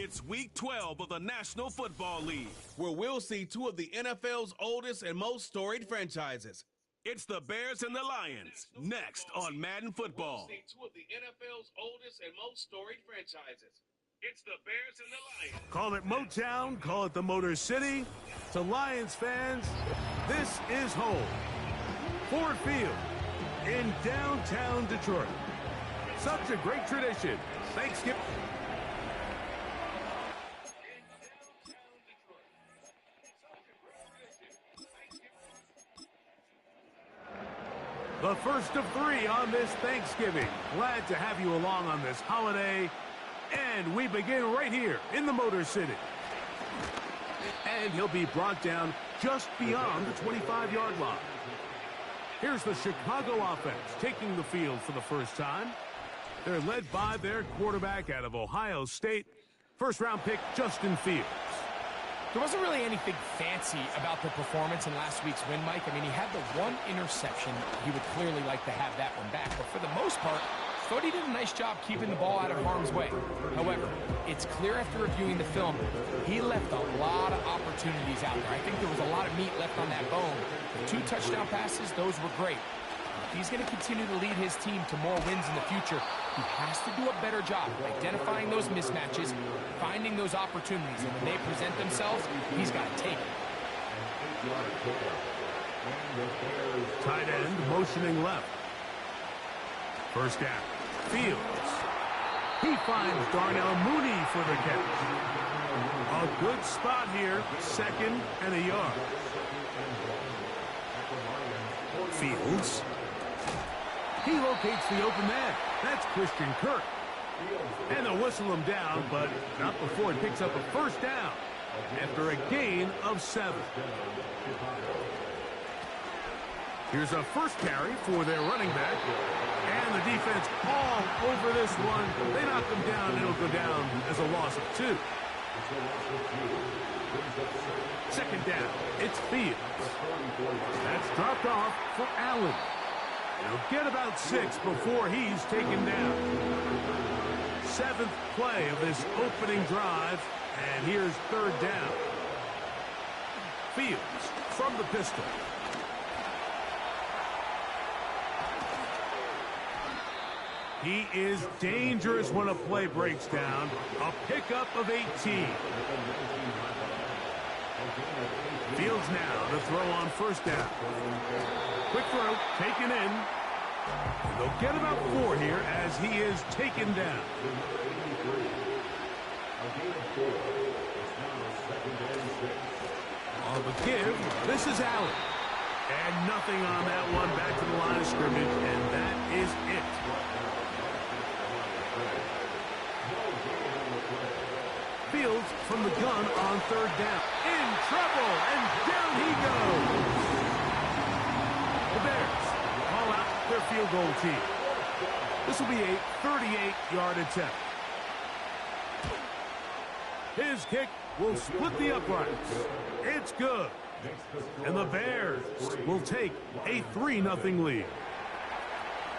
It's Week 12 of the National Football League, where we'll see two of the NFL's oldest and most storied franchises. It's the Bears and the Lions, next on Madden Football. We'll see two of the NFL's oldest and most storied franchises. It's the Bears and the Lions. Call it Motown, call it the Motor City. To Lions fans, this is home. Ford Field in downtown Detroit. Such a great tradition. Thanksgiving. The first of three on this Thanksgiving. Glad to have you along on this holiday. And we begin right here in the Motor City. And he'll be brought down just beyond the 25-yard line. Here's the Chicago offense taking the field for the first time. They're led by their quarterback out of Ohio State, first-round pick Justin Fields. There wasn't really anything fancy about the performance in last week's win, Mike. I mean, he had the one interception. He would clearly like to have that one back. But for the most part, I thought he did a nice job keeping the ball out of harm's way. However, it's clear after reviewing the film, he left a lot of opportunities out there. I think there was a lot of meat left on that bone. The 2 touchdown passes, those were great. If he's going to continue to lead his team to more wins in the future, he has to do a better job of identifying those mismatches, finding those opportunities, and when they present themselves, he's got to take it. Tight end motioning left. First down. Fields. He finds Darnell Mooney for the catch. A good spot here, 2nd and a yard. Fields. He locates the open man. That's Christian Kirk. And they'll whistle him down, but not before he picks up a first down after a gain of 7. Here's a first carry for their running back. And the defense all over this one. They knock him down. It'll go down as a loss of 2. Second down. It's Fields. That's dropped off for Allen. He'll get about 6 before he's taken down. 7th play of this opening drive, and here's 3rd down. Fields from the pistol. He is dangerous when a play breaks down. A pickup of 18. Fields now to throw on first down. Quick throw, taken in. And they'll get about 4 here as he is taken down. On the give, this is Allen. And nothing on that one. Back to the line of scrimmage, and that is it. Fields from the gun on 3rd down. In trouble, and down he goes. The Bears call out their field goal team. This will be a 38-yard attempt. His kick will split the uprights. It's good. And the Bears will take a 3-0 lead.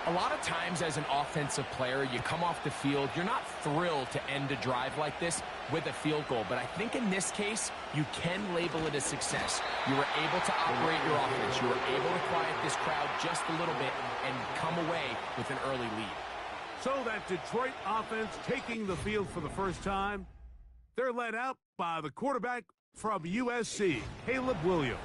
A lot of times as an offensive player, you come off the field, you're not thrilled to end a drive like this with a field goal. But I think in this case, you can label it a success. You were able to operate your offense. You were able to quiet this crowd just a little bit and come away with an early lead. So that Detroit offense taking the field for the first time, they're led out by the quarterback from USC, Caleb Williams.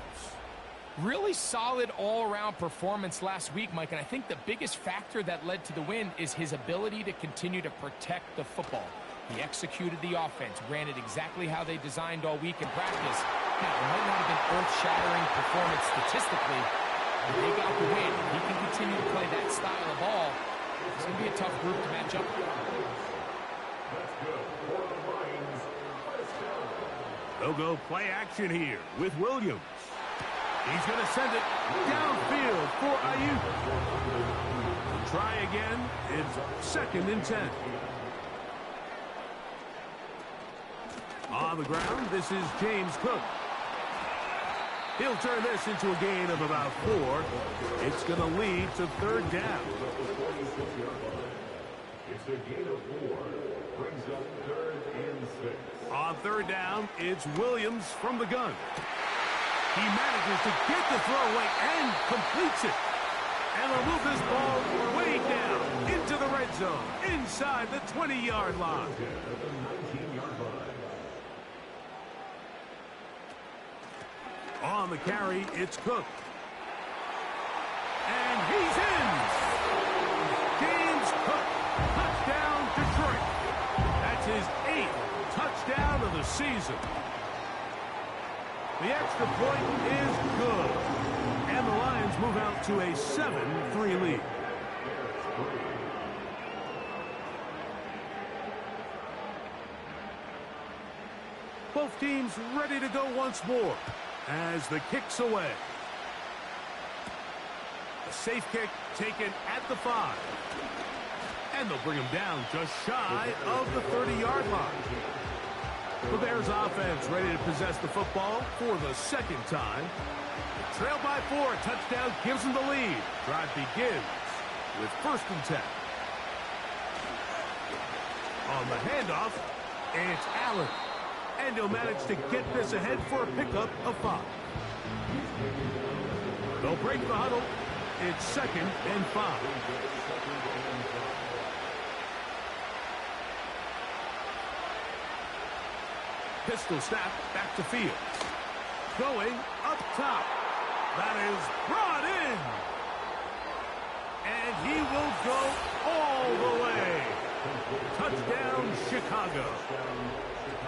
Really solid all-around performance last week, Mike, and I think the biggest factor that led to the win is his ability to continue to protect the football. He executed the offense, ran it exactly how they designed all week in practice. Now, it might not have been earth-shattering performance statistically, but they got the win. He can continue to play that style of ball. It's going to be a tough group to match up with. They'll go play action here with Williams. He's going to send it downfield for Ayuk. Try again. It's 2nd and 10. On the ground, this is James Cook. He'll turn this into a gain of about 4. It's going to lead to 3rd down. It's a gain of 4. Brings up 3rd and 6. On 3rd down, it's Williams from the gun. He manages to get the throw away and completes it. And they'll move this ball way down into the red zone, inside the 20-yard line. At the 19-yard line. On the carry, it's Cook. And he's in! James Cook, touchdown Detroit. That's his 8th touchdown of the season. The extra point is good. And the Lions move out to a 7-3 lead. Both teams ready to go once more as the kick's away. A safe kick taken at the 5. And they'll bring him down just shy of the 30-yard line. The Bears offense ready to possess the football for the 2nd time. Trail by 4, touchdown gives them the lead. Drive begins with 1st and 10. On the handoff, it's Allen. And he'll manage to get this ahead for a pickup of 5. They'll break the huddle. It's 2nd and 5. Pistol snap back to Fields. Going up top. That is brought in. And he will go all the way. Touchdown, Chicago.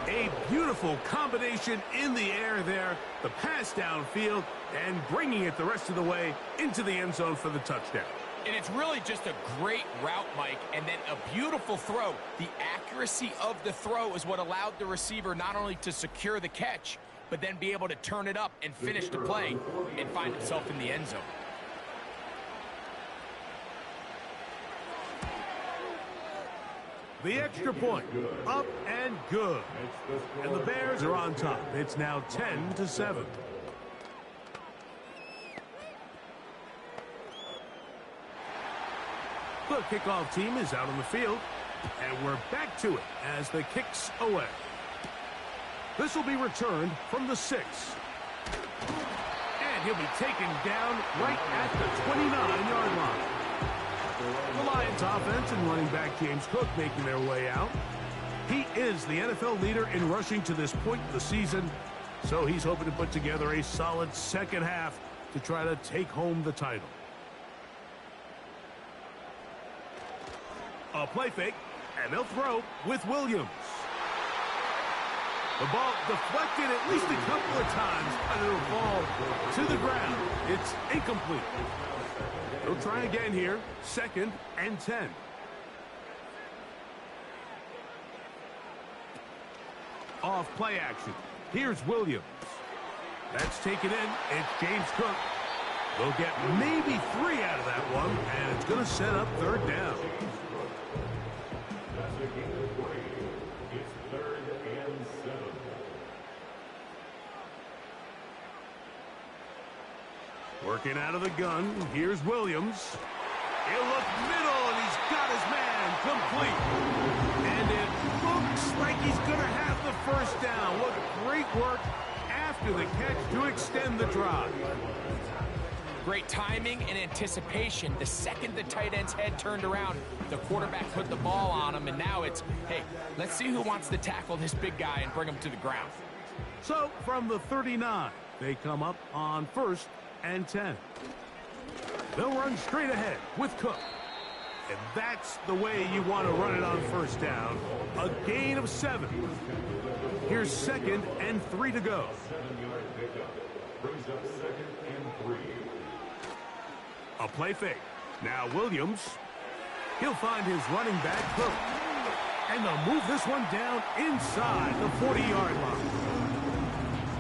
A beautiful combination in the air there. The pass downfield and bringing it the rest of the way into the end zone for the touchdown. And it's really just a great route, Mike, and then a beautiful throw. The accuracy of the throw is what allowed the receiver not only to secure the catch, but then be able to turn it up and finish the play and find himself in the end zone. The extra point, up and good. And the Bears are on top. It's now 10-7. The kickoff team is out on the field, and we're back to it as the kick's away. This will be returned from the 6. And he'll be taken down right at the 29-yard line. The Lions offense and running back James Cook making their way out. He is the NFL leader in rushing to this point of the season, so he's hoping to put together a solid second half to try to take home the title. A play fake, and they'll throw with Williams. The ball deflected at least a couple of times, but it'll fall to the ground. It's incomplete. They'll try again here, 2nd and 10. Off play action. Here's Williams. That's taken in. It's James Cook. They'll get maybe 3 out of that one, and it's going to set up 3rd down. That's a gain of 3. It's 3rd and 7. Working out of the gun, here's Williams. He'll look middle, and he's got his man complete. And it looks like he's going to have the 1st down. What great work after the catch to extend the drive. Great timing and anticipation. The second the tight end's head turned around, the quarterback put the ball on him, and now it's, hey, let's see who wants to tackle this big guy and bring him to the ground. So, from the 39, they come up on 1st and 10. They'll run straight ahead with Cook. And that's the way you want to run it on 1st down. A gain of 7. Here's 2nd and 3 to go. 7-yard pickup. Brings up 2nd and 3. A play fake. Now Williams. He'll find his running back, Cook. And they'll move this one down inside the 40-yard line.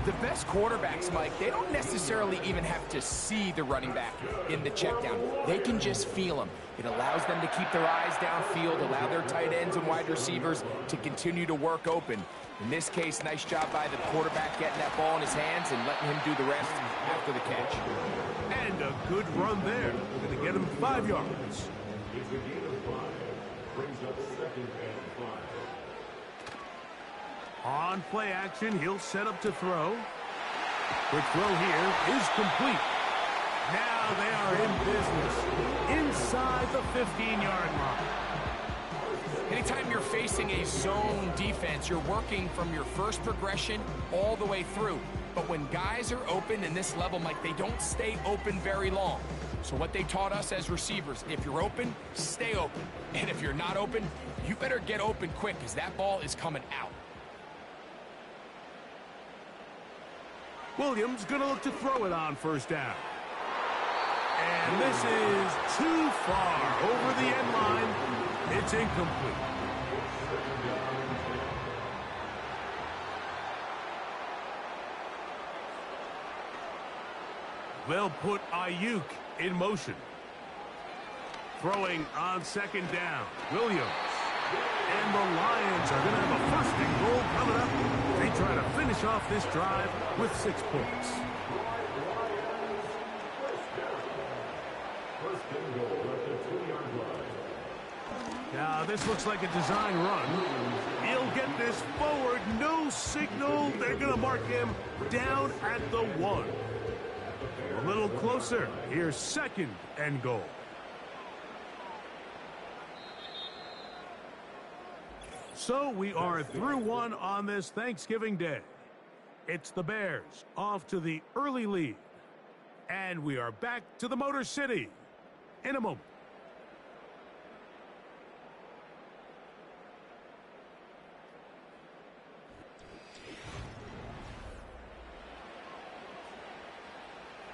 The best quarterbacks, Mike, they don't necessarily even have to see the running back in the check down. They can just feel him. It allows them to keep their eyes downfield, allow their tight ends and wide receivers to continue to work open. In this case, nice job by the quarterback getting that ball in his hands and letting him do the rest after the catch. And a good run there. Going to get him 5 yards. It's a gain of 5. Brings up 2nd and 5. On play action, he'll set up to throw. Quick throw here is complete. Now they are in business inside the 15-yard line. Anytime you're facing a zone defense, you're working from your first progression all the way through. But when guys are open in this level, Mike, they don't stay open very long. So what they taught us as receivers, if you're open, stay open. And if you're not open, you better get open quick because that ball is coming out. Williams going to look to throw it on first down. And this is too far over the end line. It's incomplete. They'll put Ayuk in motion. Throwing on second down. Williams. And the Lions are going to have a 1st and goal coming up. They try to finish off this drive with 6 points. Now, this looks like a design run. He'll get this forward. No signal. They're going to mark him down at the 1. A little closer. Here's 2nd and goal. So we are through one on this Thanksgiving Day. It's the Bears off to the early lead. And we are back to the Motor City in a moment.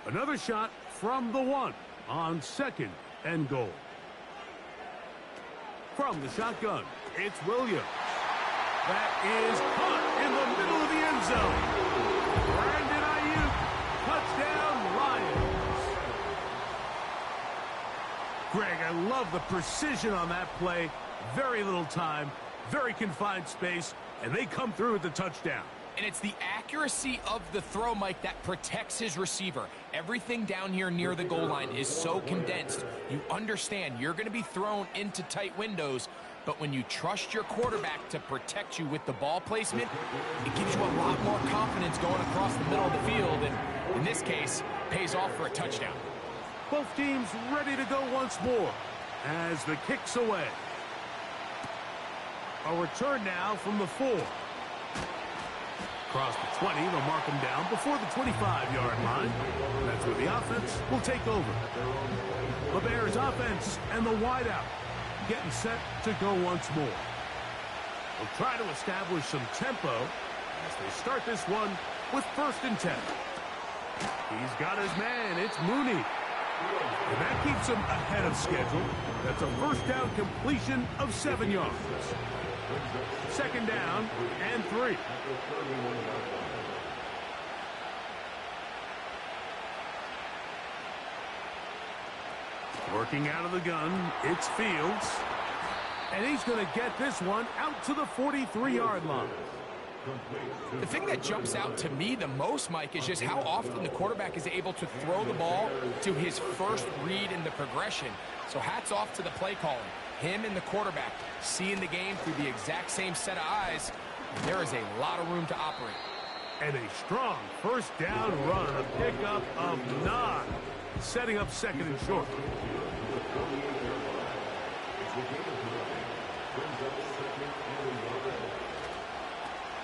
Another shot from the 1 on 2nd and goal. From the shotgun, it's Williams. That is caught in the middle of the end zone. Brandon Ayuk, touchdown Lions. Greg, I love the precision on that play. Very little time, very confined space, and they come through with the touchdown. And it's the accuracy of the throw, Mike, that protects his receiver. Everything down here near the goal line is so condensed. You understand you're going to be thrown into tight windows, but when you trust your quarterback to protect you with the ball placement, it gives you a lot more confidence going across the middle of the field, and in this case, pays off for a touchdown. Both teams ready to go once more as the kick's away. A return now from the 4. Across the 20, they'll mark him down before the 25-yard line. That's where the offense will take over. The Bears offense and the wideout getting set to go once more. They'll try to establish some tempo as they start this one with 1st and 10. He's got his man. It's Mooney. And that keeps him ahead of schedule. That's a 1st down completion of 7 yards. 2nd down and 3. Working out of the gun, it's Fields. And he's going to get this one out to the 43-yard line. The thing that jumps out to me the most, Mike, is just how often the quarterback is able to throw the ball to his first read in the progression. So hats off to the play calling. Him and the quarterback seeing the game through the exact same set of eyes. There is a lot of room to operate. And a strong 1st down run, a pickup of 9, setting up 2nd and short.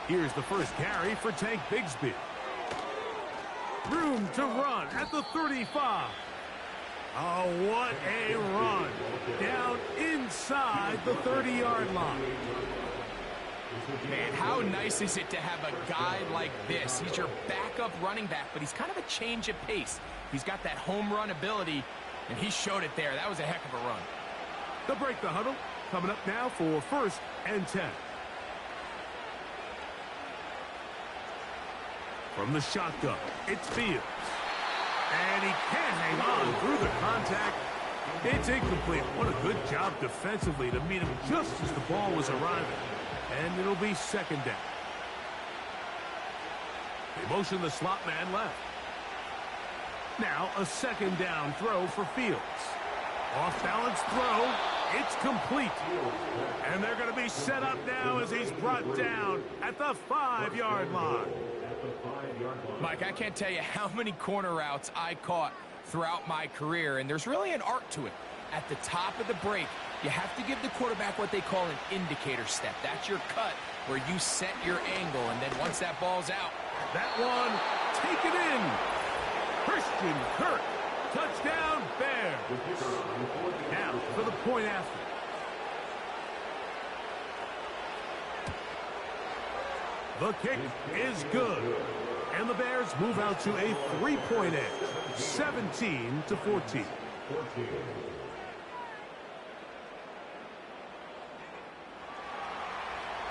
Here's the first carry for Tank Bigsby. Room to run at the 35. Oh, what a run. Down inside the 30-yard line. Man, how nice is it to have a guy like this? He's your backup running back, but he's kind of a change of pace. He's got that home run ability, and he showed it there. That was a heck of a run. They'll break the huddle. Coming up now for 1st and 10. From the shotgun, it's Fields. And he can't hang on through the contact. It's incomplete. What a good job defensively to meet him just as the ball was arriving. And it'll be 2nd down. They motion the slot man left. Now a 2nd down throw for Fields. Off balance throw. It's complete. And they're going to be set up now as he's brought down at the 5-yard line. Mike, I can't tell you how many corner routes I caught throughout my career, and there's really an art to it. At the top of the break, you have to give the quarterback what they call an indicator step. That's your cut where you set your angle, and then once that ball's out. That one, take it in. Christian Kirk, touchdown Bears. Now for the point after. The kick is good. And the Bears move out to a 3-point edge, 17-14.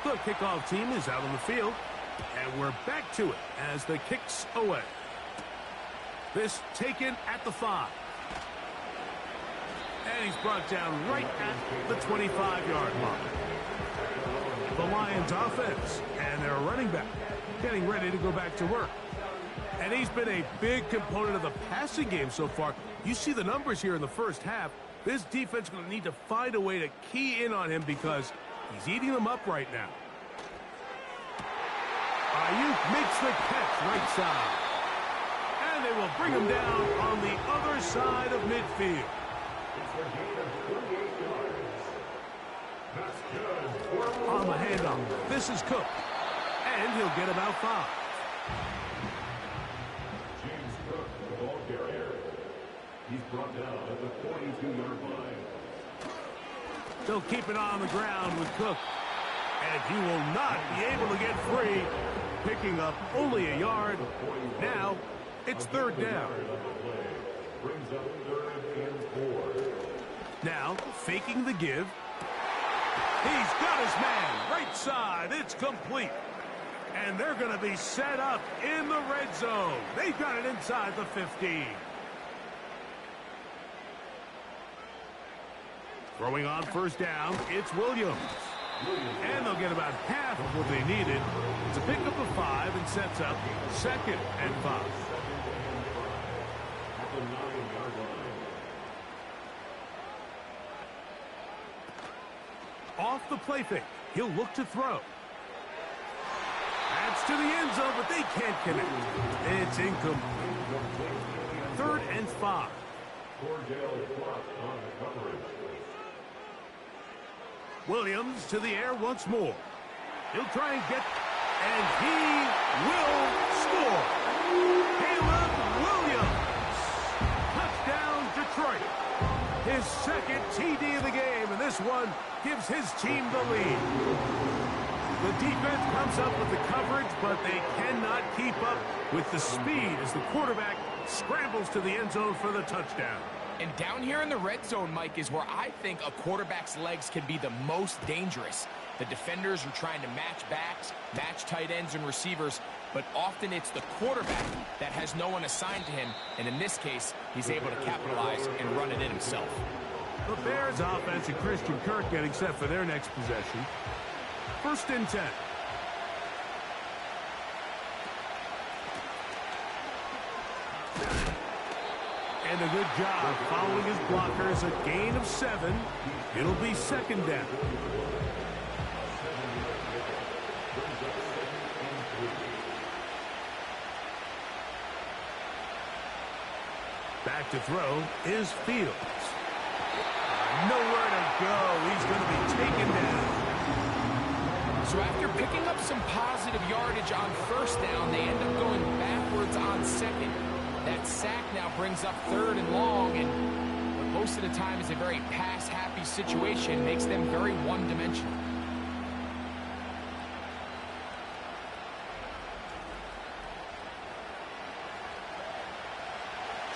The kickoff team is out on the field, and we're back to it as the kick's away. This taken at the 5. And he's brought down right at the 25-yard line. The Lions offense and their running back getting ready to go back to work. And he's been a big component of the passing game so far. You see the numbers here in the first half. This defense is going to need to find a way to key in on him because he's eating them up right now. Ayuk makes the catch right side. And they will bring him down on the other side of midfield. On the handoff, this is Cook. And he'll get about 5. James Cook, the ball carrier. He's brought down at the 42-yard line. They'll keep it on the ground with Cook. And he will not be able to get free, picking up only a yard. Now, it's 3rd down. Brings up 3rd and 4. Now, faking the give. He's got his man, right side. It's complete. And they're going to be set up in the red zone. They've got it inside the 15. Throwing on 1st down, it's Williams. And they'll get about half of what they needed to pick up a 5 and sets up 2nd and 5. Off the play fake, he'll look to throw. That's to the end zone, but they can't connect. It's incomplete. 3rd and 5. Williams to the air once more. He'll try and get, and he will score. Caleb Williams. Touchdown, Detroit. His 2nd TD of the game, and this one gives his team the lead. The defense comes up with the coverage, but they cannot keep up with the speed as the quarterback scrambles to the end zone for the touchdown. And down here in the red zone, Mike, is where I think a quarterback's legs can be the most dangerous. The defenders are trying to match backs, match tight ends and receivers, but often it's the quarterback that has no one assigned to him, and in this case, he's able to capitalize and run it in himself. The Bears offense and Christian Kirk getting set for their next possession. 1st and 10. And a good job following his blockers. A gain of 7. It'll be 2nd down. Back to throw is Fields. Nowhere to go. He's going to be taken down. So after picking up some positive yardage on 1st down, they end up going backwards on 2nd. That sack now brings up 3rd and long, and what most of the time is a very pass-happy situation, makes them very one-dimensional.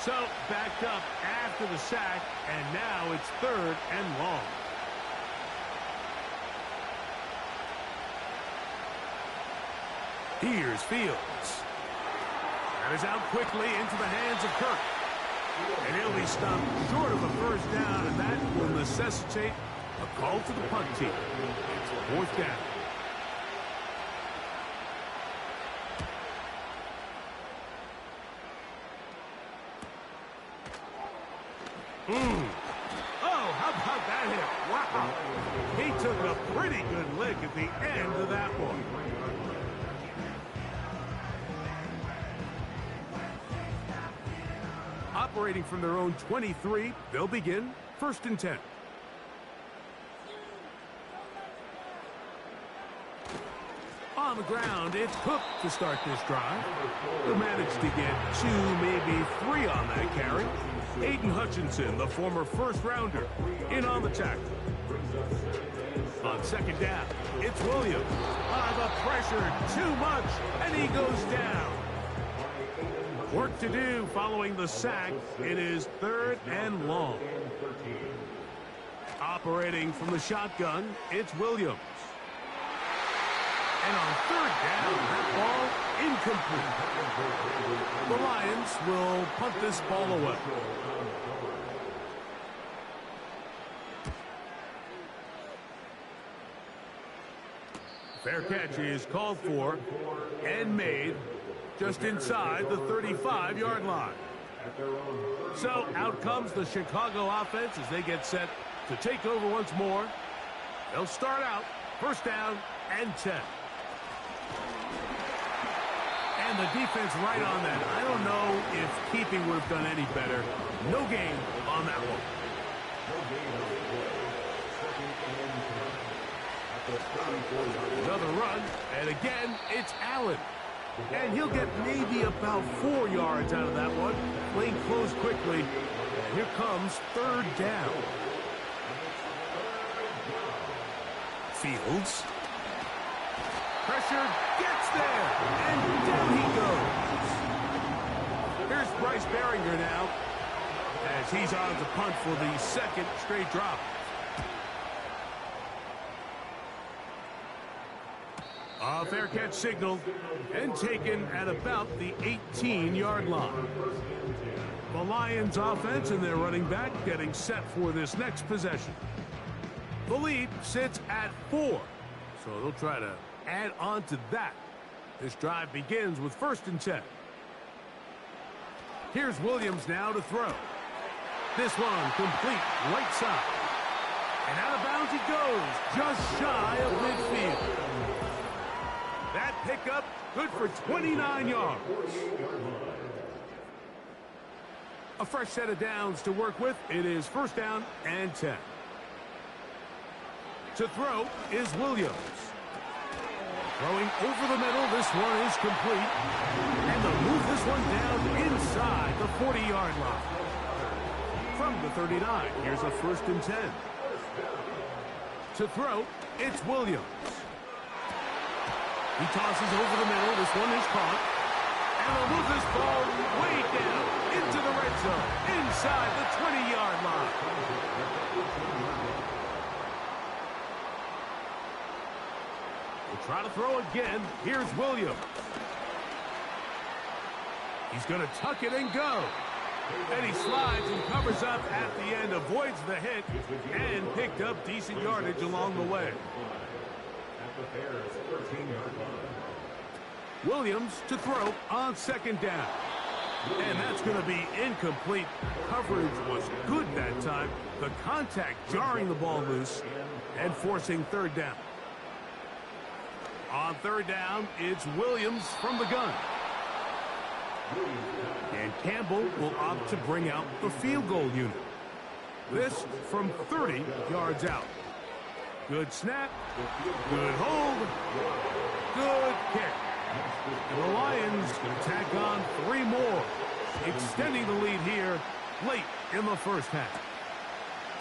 So backed up after the sack, and now it's 3rd and long. Here's Fields. That is out quickly into the hands of Kirk. And he'll be stopped short of a 1st down, and that will necessitate a call to the punt team. It's 4th down. Oh, how about that? that hit. Wow. He took a pretty good lick at the end of that one. Operating from their own 23, they'll begin 1st and 10. On the ground, it's Cook to start this drive. He'll manage to get 2, maybe 3 on that carry. Aiden Hutchinson, the former first-rounder, in on the tackle. On 2nd down, it's Williams. The pressure, too much, and he goes down. Work to do following the sack. It is 3rd and long. Operating from the shotgun, it's Williams. And on 3rd down, that ball incomplete. The Lions will punt this ball away. Fair catch is called for and made just inside the 35-yard line. So out comes the Chicago offense as they get set to take over once more. They'll start out 1st down and 10. And the defense right on that. I don't know if keeping would have done any better. No gain on that one. Another run, and again, it's Allen. And he'll get maybe about 4 yards out of that one. Playing close quickly. And here comes 3rd down. Fields. Pressure gets there, and down he goes. Here's Bryce Baringer now, as he's on to punt for the 2nd straight drop. A fair catch signal and taken at about the 18-yard line. The Lions offense and their running back getting set for this next possession. The lead sits at 4, so they'll try to add on to that. This drive begins with 1st and 10. Here's Williams now to throw. This one complete right side. And out of bounds he goes, just shy of midfield. That pickup good for 29 yards. A fresh set of downs to work with. It is 1st down and 10. To throw is Williams. Throwing over the middle, this one is complete. And they'll move this one down inside the 40-yard line. From the 39, here's a 1st and 10. To throw, it's Williams. He tosses over the middle. This one is caught. And they'll move this ball way down into the red zone, inside the 20-yard line. We'll try to throw again. Here's Williams. He's going to tuck it and go. And he slides and covers up at the end, avoids the hit, and picked up decent yardage along the way. Williams to throw on 2nd down. And that's going to be incomplete. Coverage was good that time. The contact jarring the ball loose and forcing 3rd down. On 3rd down, it's Williams from the gun. And Campbell will opt to bring out the field goal unit. This from 30 yards out. Good snap, good hold, good kick. And the Lions going to tack on 3 more, extending the lead here late in the 1st half.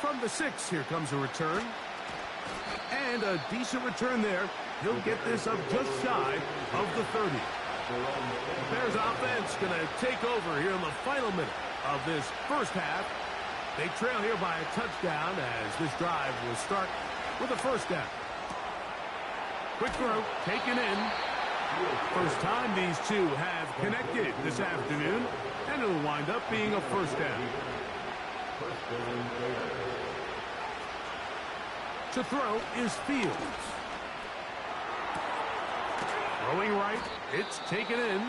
From the 6, here comes a return. And a decent return there. He'll get this up just shy of the 30. The Bears offense going to take over here in the final minute of this 1st half. They trail here by a touchdown as this drive will start with a 1st down. Quick throw taken in. First time these two have connected this afternoon, and it'll wind up being a 1st down. To throw is Fields. Throwing right, it's taken in.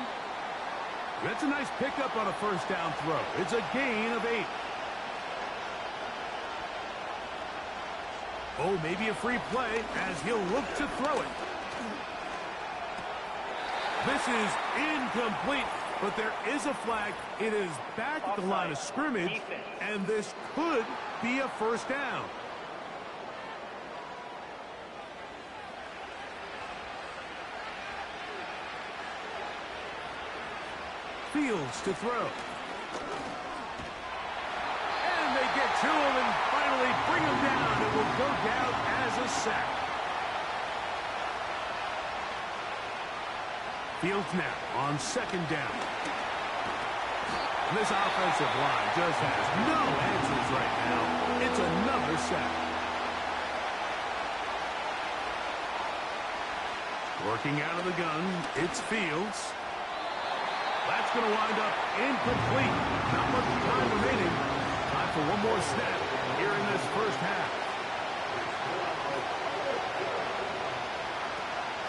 That's a nice pickup on a 1st down throw. It's a gain of 8. Oh, maybe a free play as he'll look to throw it. This is incomplete, but there is a flag. It is back at the line of scrimmage, and this could be a first down. Fields to throw. And they get to him and finally bring him down. It will go down as a sack. Fields now on second down. This offensive line just has no answers right now. It's another sack. Working out of the gun, it's Fields. That's going to wind up incomplete. Not much time remaining. Time for one more snap here in this first half.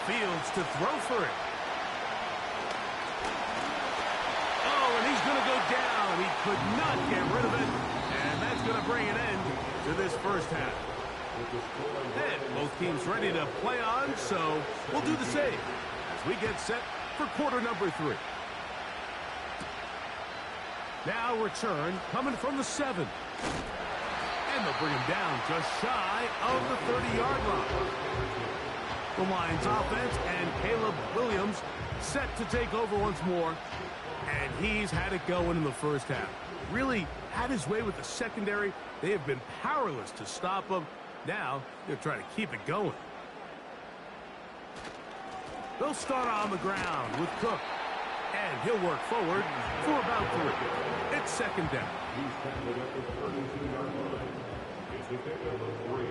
Fields to throw for it. Oh, and he's going to go down. He could not get rid of it. And that's going to bring an end to this first half. And both teams ready to play on, so we'll do the same as we get set for quarter number 3. Now return coming from the 7. And they'll bring him down just shy of the 30-yard line. The Lions offense and Caleb Williams set to take over once more. And he's had it going in the first half. Really had his way with the secondary. They have been powerless to stop him. Now they're trying to keep it going. They'll start on the ground with Cook. And he'll work forward for about 3. It's second down. He's tackled at the 32-yard line. It's a pickup of 3.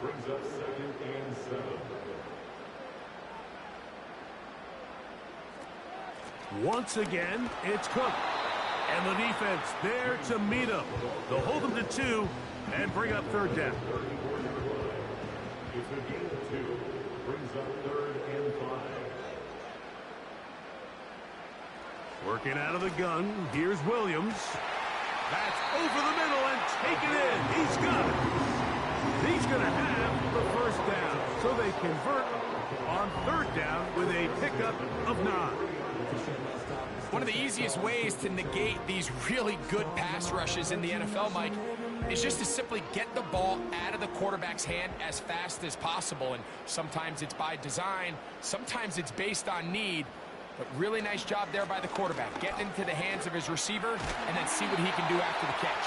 Brings up 2nd and 7. Once again, it's Cook. And the defense there to meet him. They'll hold him to 2 and bring up third down. 34-yard line. It's a gain of 2. Brings up 3rd and 5. Working out of the gun, here's Williams. That's over the middle and taken in. He's got it. He's going to have the first down. So they convert on third down with a pickup of 9. One of the easiest ways to negate these really good pass rushes in the NFL, Mike, is just to simply get the ball out of the quarterback's hand as fast as possible. And sometimes it's by design, sometimes it's based on need. But really nice job there by the quarterback, getting into the hands of his receiver and then see what he can do after the catch.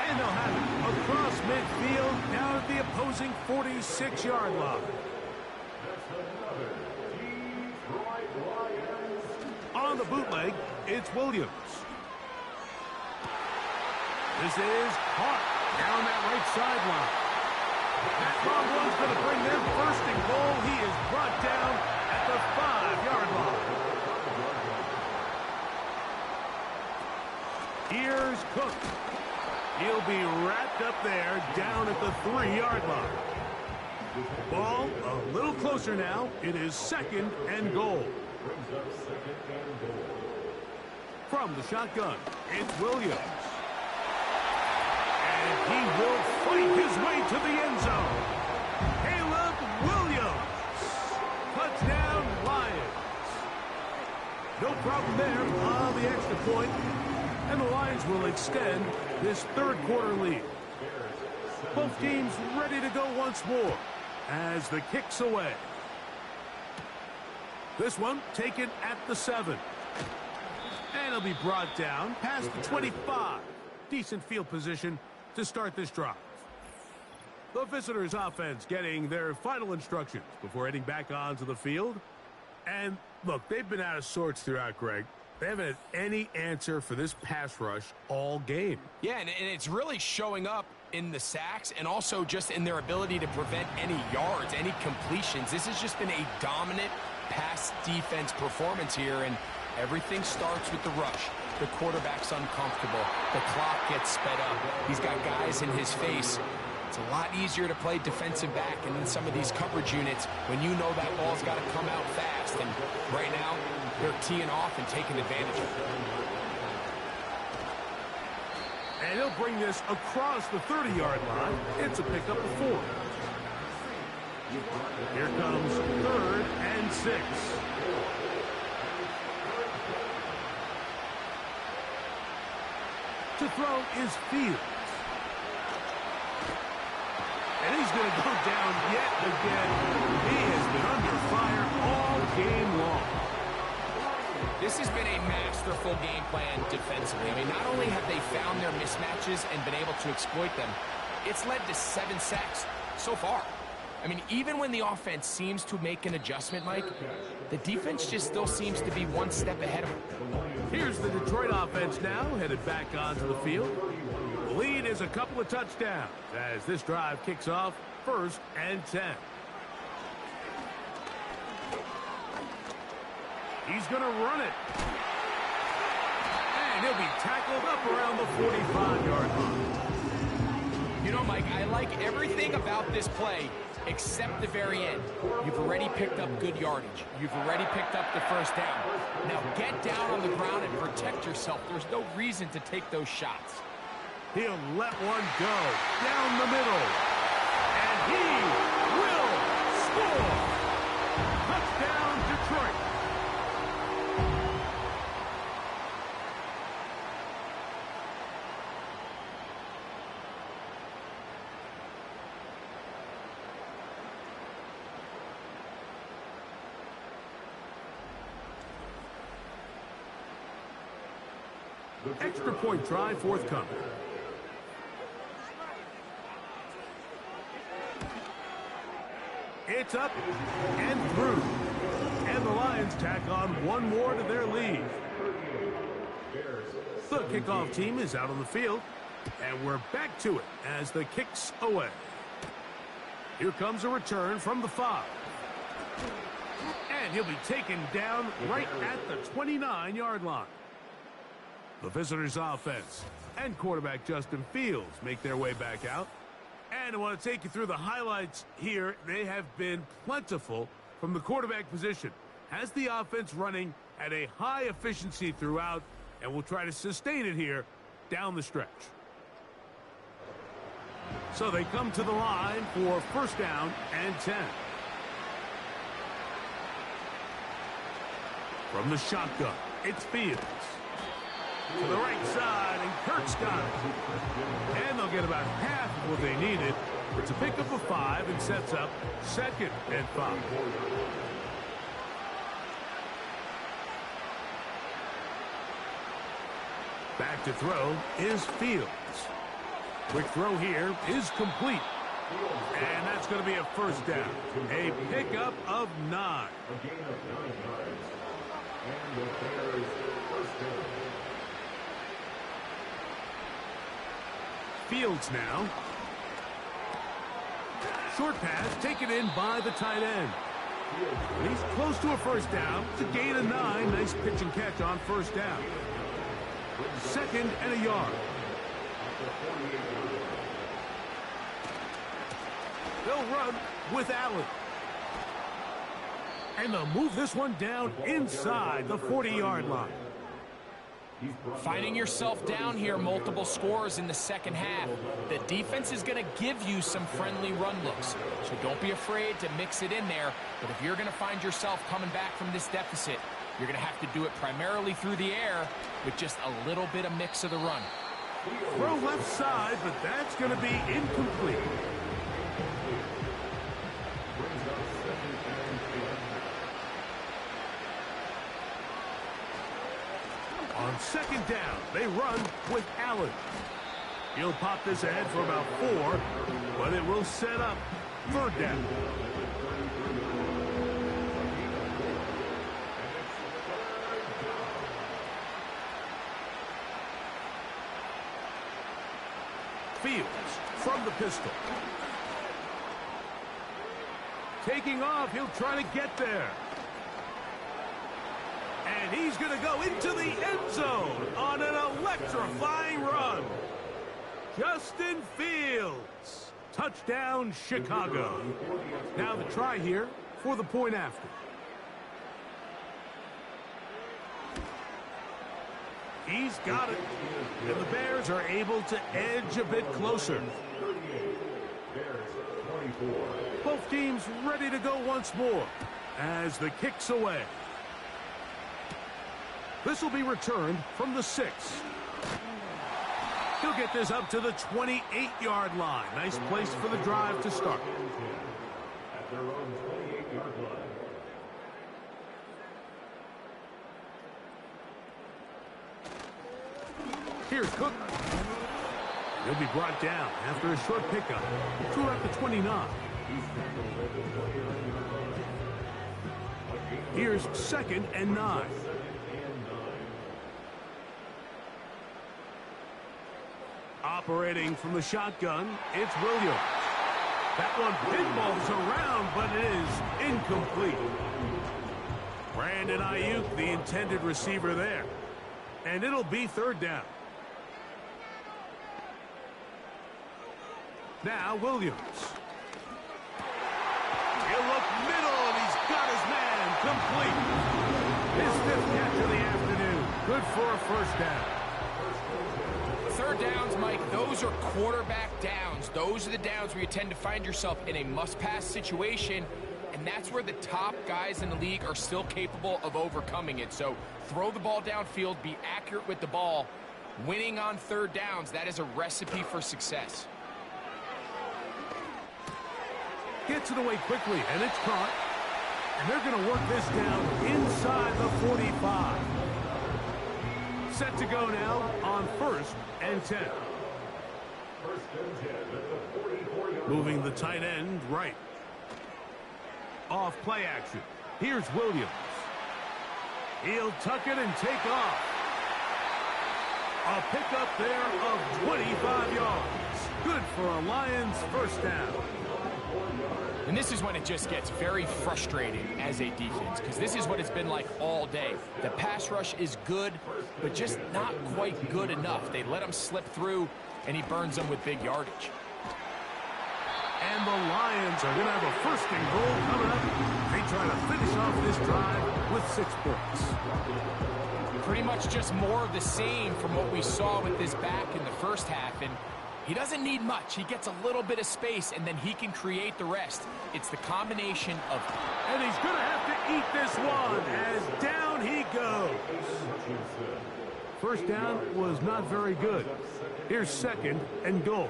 And they'll have it across midfield down at the opposing 46-yard line. On the bootleg, it's Williams. This is caught down that right sideline. That long one's going to bring them first and goal. He is brought down at the 5-yard line. Here's Cook. He'll be wrapped up there down at the 3-yard line. Ball a little closer now. It is 2nd and goal. From the shotgun, it's Williams. And he will fight his way to the end zone. Caleb Williams. Touchdown, Lions. No problem there on the extra point. And the Lions will extend this third quarter lead. Both teams ready to go once more as the kick's away. This one taken at the 7. And it'll be brought down past the 25. Decent field position to start this drive. The visitors' offense getting their final instructions before heading back onto the field. And look, they've been out of sorts throughout, Greg. They haven't had any answer for this pass rush all game. Yeah, and it's really showing up in the sacks and also just in their ability to prevent any yards, any completions. This has just been a dominant pass defense performance here, and everything starts with the rush. The quarterback's uncomfortable. The clock gets sped up. He's got guys in his face. It's a lot easier to play defensive back and in some of these coverage units when you know that ball's got to come out fast. And right now, they're teeing off and taking advantage of it. And he'll bring this across the 30-yard line. It's a pickup of 4. Here comes 3rd and 6. To throw is Fields. And he's going to go down yet again. He has been under fire all game long. This has been a masterful game plan defensively. I mean, not only have they found their mismatches and been able to exploit them, it's led to 7 sacks so far. I mean, even when the offense seems to make an adjustment, Mike, the defense just still seems to be one step ahead of them. Here's the Detroit offense now, headed back onto the field. The lead is a couple of touchdowns as this drive kicks off 1st and 10. He's going to run it. And he'll be tackled up around the 45-yard line. You know, Mike, I like everything about this play except the very end. You've already picked up good yardage. You've already picked up the 1st down. Now get down on the ground and protect yourself. There's no reason to take those shots. He'll let one go down the middle. And he will score. Touchdown, Detroit. Extra point try forthcoming. It's up and through. And the Lions tack on one more to their lead. The kickoff team is out on the field. And we're back to it as the kick's away. Here comes a return from the 5. And he'll be taken down right at the 29-yard line. The visitors' offense and quarterback Justin Fields make their way back out. And I want to take you through the highlights here. They have been plentiful from the quarterback position. Has the offense running at a high efficiency throughout, and will try to sustain it here down the stretch. So they come to the line for 1st down and 10. From the shotgun, it's Fields. To the right side, and Kurt's got it. And they'll get about half of what they needed. It's a pickup of 5 and sets up 2nd and 5. Back to throw is Fields. Quick throw here is complete. And that's going to be a 1st down. A pickup of 9. A gain of 9 yards. And the Bears' 1st down. Fields now. Short pass taken in by the tight end. He's close to a 1st down. It's a gain of 9. Nice pitch and catch on 1st down. 2nd and a yard. They'll run with Allen. And they'll move this one down inside the 40-yard line. Finding yourself down here multiple scores in the 2nd half. The defense is going to give you some friendly run looks. So don't be afraid to mix it in there. But if you're going to find yourself coming back from this deficit, you're going to have to do it primarily through the air with just a little bit of mix of the run. Throw left side, but that's going to be incomplete. On 2nd down, they run with Allen. He'll pop this ahead for about 4, but it will set up 3rd down. Fields from the pistol. Taking off, he'll try to get there. And he's going to go into the end zone on an electrifying run. Justin Fields. Touchdown, Chicago. Now the try here for the point after. He's got it. And the Bears are able to edge a bit closer. Bears 24. Both teams ready to go once more as the kick's away. This will be returned from the 6. He'll get this up to the 28-yard line. Nice place for the drive to start. At their own 28-yard line. Here's Cook. He'll be brought down after a short pickup. Through at the 29. Here's 2nd and 9. Operating from the shotgun, it's Williams. That one pinballs around, but it is incomplete. Brandon Ayuk, the intended receiver there. And it'll be 3rd down. Now Williams. He'll look middle, and he's got his man complete. His 5th catch of the afternoon. Good for a 1st down. 3rd downs, Mike, those are quarterback downs. Those are the downs where you tend to find yourself in a must-pass situation, and that's where the top guys in the league are still capable of overcoming it. So throw the ball downfield, be accurate with the ball. Winning on 3rd downs, that is a recipe for success. Gets it away quickly, and it's caught. And they're going to work this down inside the 45. Set to go now on 1st and 10. 1st and 10 at the 44-yard. Moving the tight end right. Off play action. Here's Williams. He'll tuck it and take off. A pickup there of 25 yards. Good for a Lions 1st down. And this is when it just gets very frustrating as a defense, because this is what it's been like all day. The pass rush is good, but just not quite good enough. They let him slip through, and he burns them with big yardage. And the Lions are going to have a 1st and goal coming up. They try to finish off this drive with 6 points. Pretty much just more of the same from what we saw with this back in the 1st half. And he doesn't need much. He gets a little bit of space, and then he can create the rest. It's the combination of... And he's going to have to eat this one as down he goes. 1st down was not very good. Here's 2nd and goal.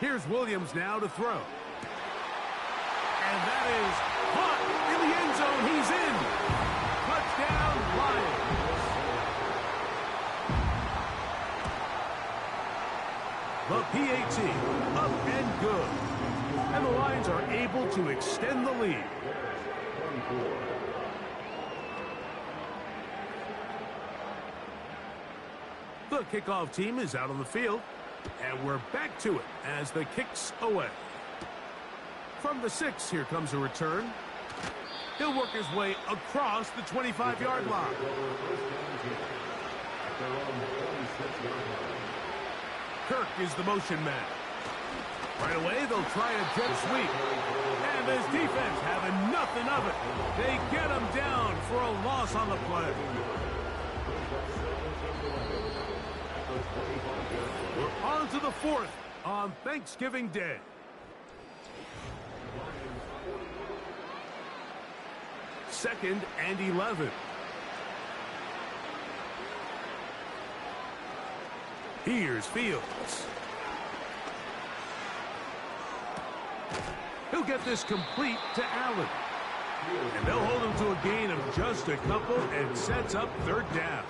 Here's Williams now to throw. And that is caught in the end zone. He's in. Touchdown, Lions. The PAT up and good. And the Lions are able to extend the lead. The kickoff team is out on the field. And we're back to it as the kick's away. From the 6, here comes a return. He'll work his way across the 25-yard line. Kirk is the motion man. Right away, they'll try a jet sweep. And this defense having nothing of it. They get him down for a loss on the play. We're on to the 4th on Thanksgiving Day. Second and 11. Here's Fields. He'll get this complete to Allen. And they'll hold him to a gain of just a couple and sets up 3rd down.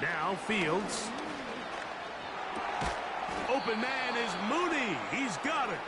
Now Fields. Open man is Mooney. He's got it.